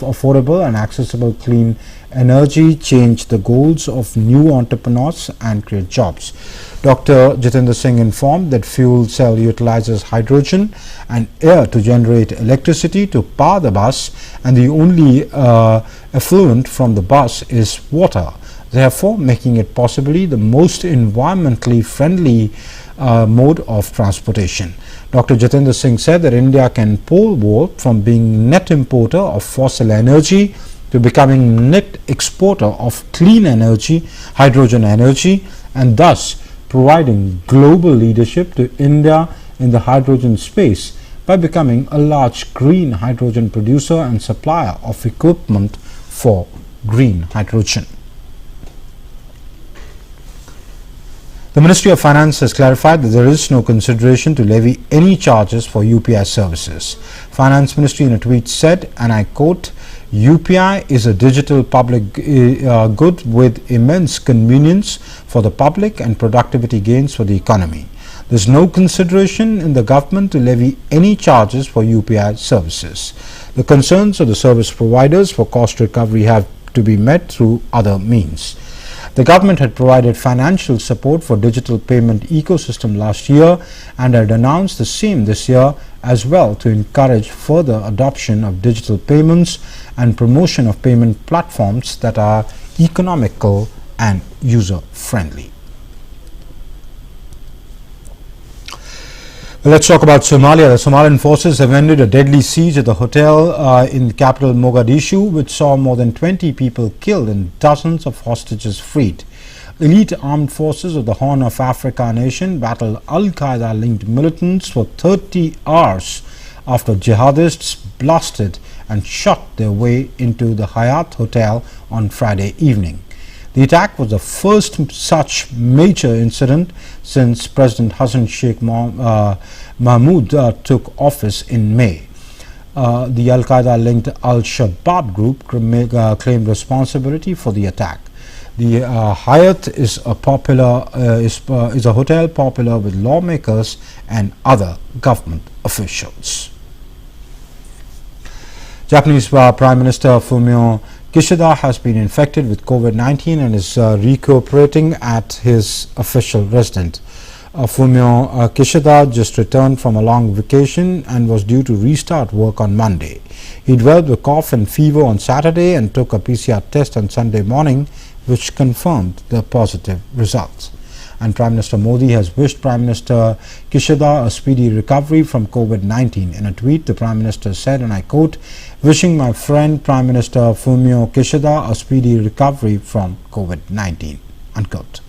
affordable and accessible clean energy, change the goals of new entrepreneurs and create jobs. Dr. Jitendra Singh informed that fuel cell utilizes hydrogen and air to generate electricity to power the bus, and the only effluent from the bus is water, therefore making it possibly the most environmentally friendly mode of transportation. Dr. Jitendra Singh said that India can pole vault from being net importer of fossil energy to becoming net exporter of clean energy, hydrogen energy, and thus providing global leadership to India in the hydrogen space by becoming a large green hydrogen producer and supplier of equipment for green hydrogen. The Ministry of Finance has clarified that there is no consideration to levy any charges for UPI services. Finance Ministry in a tweet said, and I quote, UPI is a digital public good with immense convenience for the public and productivity gains for the economy. There is no consideration in the government to levy any charges for UPI services. The concerns of the service providers for cost recovery have to be met through other means. The government had provided financial support for digital payment ecosystem last year and had announced the same this year as well to encourage further adoption of digital payments and promotion of payment platforms that are economical and user-friendly. Well, let's talk about Somalia. The Somalian forces have ended a deadly siege at the hotel in the capital Mogadishu, which saw more than 20 people killed and dozens of hostages freed. Elite armed forces of the Horn of Africa nation battled Al-Qaeda-linked militants for 30 hours after jihadists blasted and shot their way into the Hyatt Hotel on Friday evening. The attack was the first such major incident since President Hassan Sheikh Mahmoud took office in May. The Al-Qaeda-linked Al-Shabaab group claimed responsibility for the attack. The Hyatt is a hotel popular with lawmakers and other government officials. Japanese Prime Minister Fumio Kishida has been infected with COVID-19 and is recuperating at his official residence. Fumio Kishida just returned from a long vacation and was due to restart work on Monday. He developed a cough and fever on Saturday and took a PCR test on Sunday morning, which confirmed the positive results. And Prime Minister Modi has wished Prime Minister Kishida a speedy recovery from COVID-19. In a tweet, the Prime Minister said, and I quote, "Wishing my friend Prime Minister Fumio Kishida a speedy recovery from COVID-19." Unquote.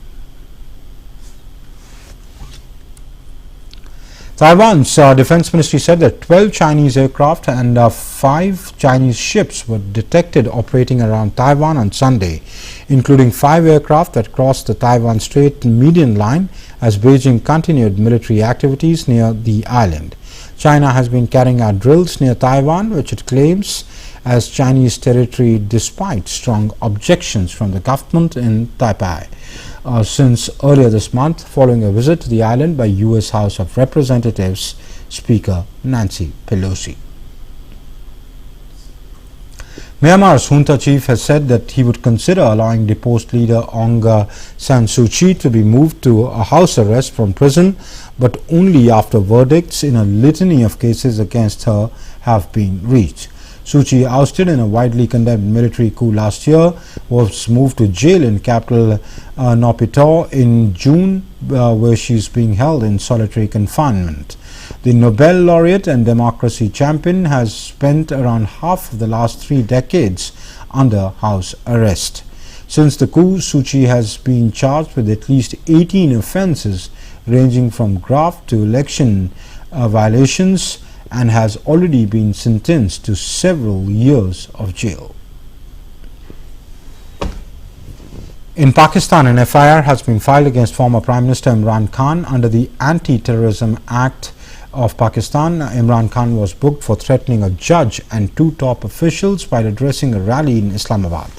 Taiwan's defense ministry said that 12 Chinese aircraft and 5 Chinese ships were detected operating around Taiwan on Sunday, including 5 aircraft that crossed the Taiwan Strait median line as Beijing continued military activities near the island. China has been carrying out drills near Taiwan, which it claims as Chinese territory despite strong objections from the government in Taipei. Since earlier this month, following a visit to the island by U.S. House of Representatives Speaker Nancy Pelosi. Myanmar's junta chief has said that he would consider allowing deposed leader Aung San Suu Kyi to be moved to a house arrest from prison, but only after verdicts in a litany of cases against her have been reached. Suu Kyi, ousted in a widely condemned military coup last year, was moved to jail in capital Naypyidaw in June, where she is being held in solitary confinement. The Nobel laureate and democracy champion has spent around half of the last 3 decades under house arrest. Since the coup, Suu Kyi has been charged with at least 18 offences ranging from graft to election violations, and has already been sentenced to several years of jail. In Pakistan, an FIR has been filed against former Prime Minister Imran Khan under the Anti-Terrorism Act of Pakistan. Imran Khan was booked for threatening a judge and 2 top officials while addressing a rally in Islamabad.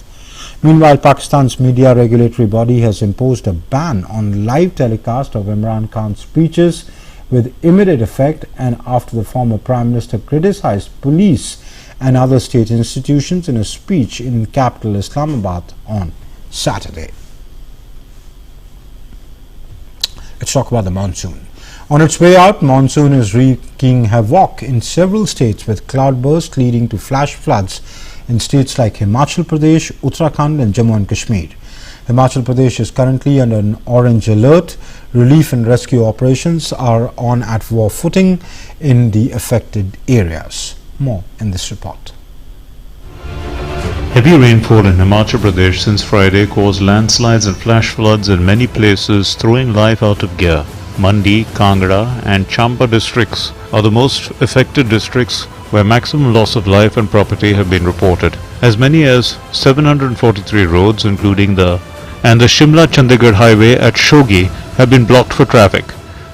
Meanwhile, Pakistan's media regulatory body has imposed a ban on live telecast of Imran Khan's speeches with immediate effect, and after the former Prime Minister criticized police and other state institutions in a speech in capital Islamabad on Saturday. Let's talk about the monsoon. On its way out, monsoon is wreaking havoc in several states, with cloudbursts leading to flash floods in states like Himachal Pradesh, Uttarakhand and Jammu and Kashmir. Himachal Pradesh is currently under an orange alert. Relief and rescue operations are on at war footing in the affected areas. More in this report.
Heavy rainfall in Himachal Pradesh since Friday caused landslides and flash floods in many places, throwing life out of gear. Mandi, Kangra and Chamba districts are the most affected districts where maximum loss of life and property have been reported. As many as 743 roads, including the Shimla-Chandigarh highway at Shogi, have been blocked for traffic.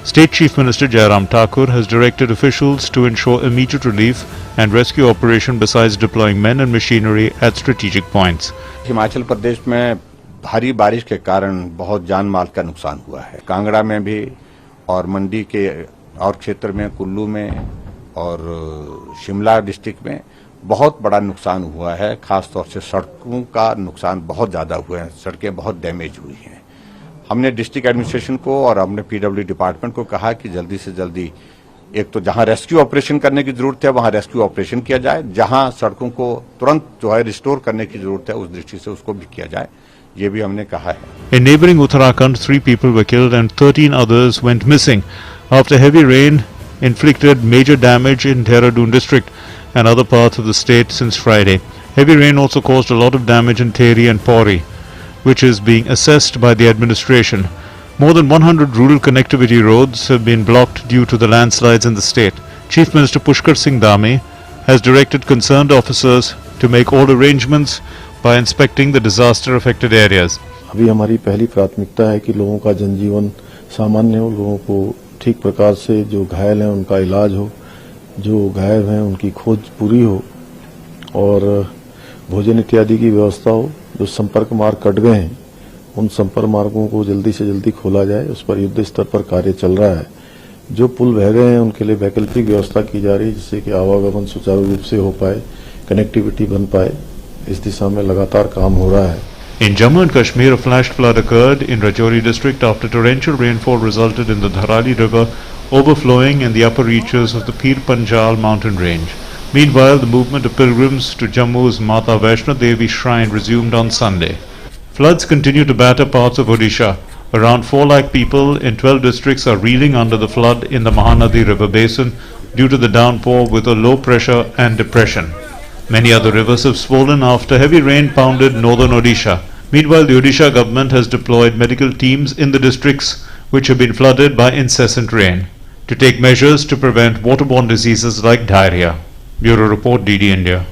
State Chief Minister Jayashankar has directed officials to ensure immediate relief and rescue operation besides deploying men and machinery at strategic points.
Himachal Pradesh में भारी बारिश के कारण बहुत जान माल का नुकसान हुआ है। कांगड़ा में भी और मंडी के और क्षेत्र में, कुल्लू में और शिमला डिस्ट्रिक्ट में बहुत बड़ा नुकसान हुआ है। खास तौर से सड़कों का नुकसान बहुत ज़्यादा हुआ है, सड़कें बहुत डैमेज हुई हैं। हमने डिस्ट्रिक्ट एडमिनिस्ट्रेशन को और हमने पीडब्ल्यू डिपार्टमेंट को कहा कि जल्दी से जल्दी एक तो जहां रेस्क्यू ऑपरेशन करने की जरूरत है वहां रेस्क्यू ऑपरेशन किया जाए, जहां सड़कों को तुरंत जो है रिस्टोर करने की जरूरत है उस दृष्टि से उसको भी किया जाए, ये भी हमने कहा है।
In neighboring Uttarakhand, 3 people were killed and 13 others went missing after heavy rain inflicted major damage in Dehradun district and other parts of the state since Friday. Heavy rain also caused a lot of damage in Tehri and Pauri, which is being assessed by the administration. More than 100 rural connectivity roads have been blocked due to the landslides in the state. Chief Minister Pushkar Singh Dhami has directed concerned officers to make all arrangements by inspecting the disaster-affected areas.
अभी हमारी पहली प्राथमिकता है कि लोगों का जनजीवन सामान्य हो, लोगों को ठीक प्रकार से जो घायल हैं उनका इलाज हो, जो गायब हैं उनकी खोज पूरी हो और भोजन इत्यादि की व्यवस्था हो। जो संपर्क मार्ग कट गए हैं उन संपर्क मार्गों को जल्दी से जल्दी खोला जाए, उस पर युद्ध स्तर पर कार्य चल रहा है। जो पुल बह गए हैं उनके लिए वैकल्पिक व्यवस्था की जा रही है जिससे कि आवागमन सुचारू रूप से हो पाए, कनेक्टिविटी बन पाए। इस दिशा में लगातार काम हो रहा है।
In Jammu and Kashmir, a flash flood occurred in Rajouri district after torrential rainfall resulted in the Dharali river overflowing in the upper reaches of the Pir Panjal mountain range. Meanwhile, the movement of pilgrims to Jammu's Mata Vaishno Devi shrine resumed on Sunday. Floods continue to batter parts of Odisha. Around 4 lakh people in 12 districts are reeling under the flood in the Mahanadi river basin due to the downpour with a low pressure and depression. Many other rivers have swollen after heavy rain pounded northern Odisha. Meanwhile, the Odisha government has deployed medical teams in the districts which have been flooded by incessant rain to take measures to prevent waterborne diseases like diarrhea. Bureau Report, DD India.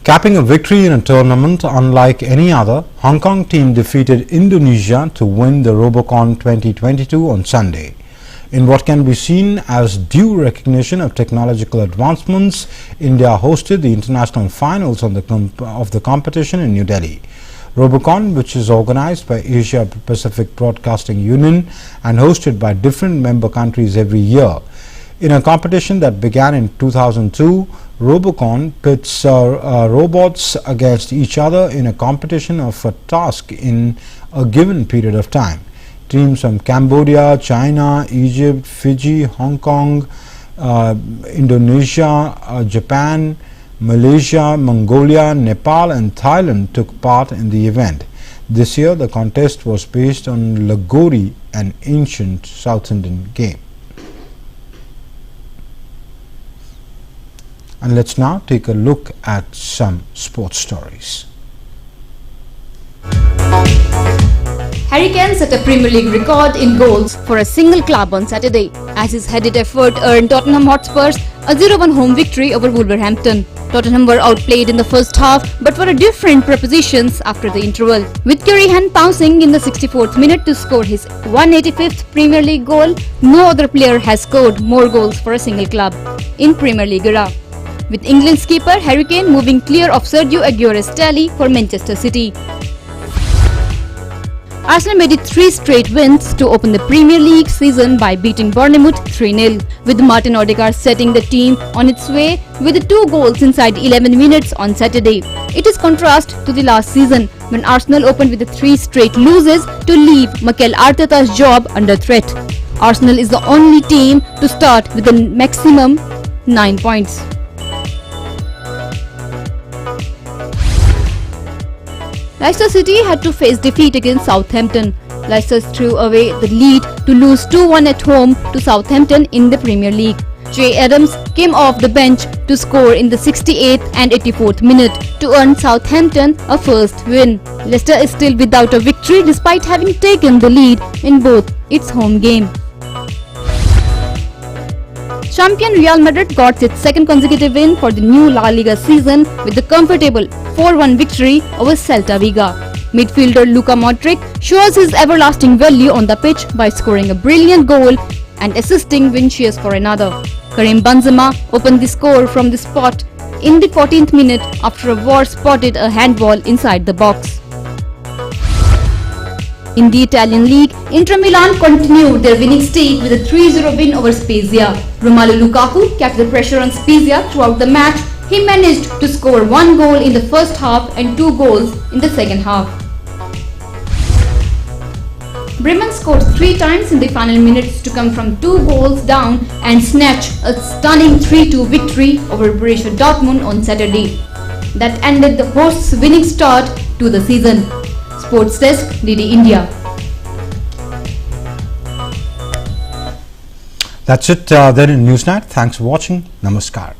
Capping a victory in a tournament unlike any other, Hong Kong team defeated Indonesia to win the Robocon 2022 on Sunday. In what can be seen as due recognition of technological advancements, India hosted the international finals of the competition in New Delhi. Robocon, which is organized by Asia Pacific Broadcasting Union and hosted by different member countries every year. In a competition that began in 2002, Robocon pits robots against each other in a competition of a task in a given period of time. Teams from Cambodia, China, Egypt, Fiji, Hong Kong, Indonesia, Japan, Malaysia, Mongolia, Nepal and Thailand took part in the event. This year the contest was based on Lagori, an ancient South Indian game. And let's now take a look at some sports stories.
Harry Kane set a Premier League record in goals for a single club on Saturday as his headed effort earned Tottenham Hotspurs a 0-1 home victory over Wolverhampton. Tottenham were outplayed in the first half but were a different propositions after the interval, with Karihan pouncing in the 64th minute to score his 185th Premier League goal. No other player has scored more goals for a single club in Premier League era, with England's keeper Harry Kane moving clear of Sergio Aguero's tally for Manchester City. Arsenal made it 3 straight wins to open the Premier League season by beating Bournemouth 3-0, with Martin Odegaard setting the team on its way with 2 goals inside 11 minutes on Saturday. It is contrast to the last season when Arsenal opened with 3 straight losses to leave Mikel Arteta's job under threat. Arsenal is the only team to start with a maximum 9 points. Leicester City had to face defeat against Southampton. Leicester threw away the lead to lose 2-1 at home to Southampton in the Premier League. Jay Adams came off the bench to score in the 68th and 84th minute to earn Southampton a first win. Leicester is still without a victory despite having taken the lead in both its home game. Champion Real Madrid got its second consecutive win for the new La Liga season with the comfortable 4-1 victory over Celta Vigo. Midfielder Luka Modric shows his everlasting value on the pitch by scoring a brilliant goal and assisting Vinicius for another. Karim Benzema opened the score from the spot in the 14th minute after a VAR spotted a handball inside the box. In the Italian league, Inter Milan continued their winning streak with a 3-0 win over Spezia. Romelu Lukaku kept the pressure on Spezia throughout the match. He managed to score 1 goal in the first half and 2 goals in the second half. Bremen scored 3 times in the final minutes to come from 2 goals down and snatch a stunning 3-2 victory over Borussia Dortmund on Saturday. That ended the hosts' winning start to the season. Sports Desk, DD India.
That's it then in Newsnight. Thanks for watching. Namaskar.